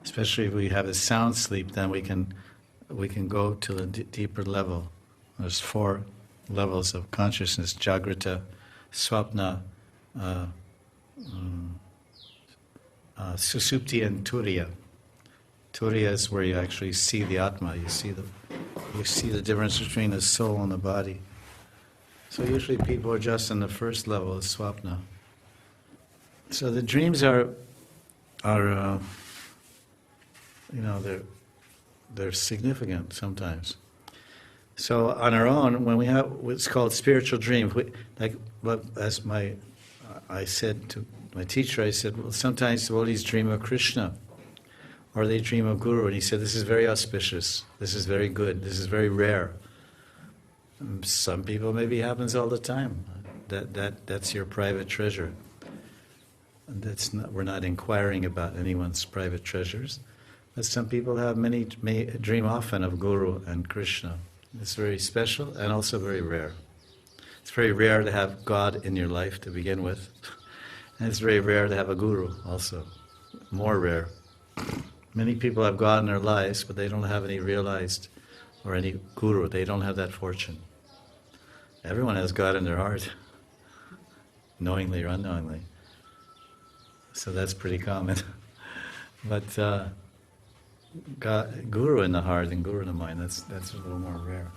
Especially if we have a sound sleep, then we can go to the deeper level. There's 4 levels of consciousness: Jagrata, Swapna, Susupti, and Turiya. Turiya is where you actually see the Atma. You see the difference between the soul and the body. So usually people are just in the first level of Swapna. So the dreams are they're significant sometimes. So on our own, when we have what's called spiritual dreams, I said to my teacher, I said, well, sometimes devotees dream of Krishna, or they dream of Guru, and he said, this is very auspicious, this is very good, this is very rare. Some people, maybe it happens all the time. That's your private treasure. And we're not inquiring about anyone's private treasures. But some people may dream often of Guru and Krishna. It's very special and also very rare. It's very rare to have God in your life to begin with. And it's very rare to have a Guru also. More rare. Many people have God in their lives, but they don't have any realized or any Guru. They don't have that fortune. Everyone has God in their heart, knowingly or unknowingly. So that's pretty common. But God, Guru in the heart and Guru in the mind, that's a little more rare.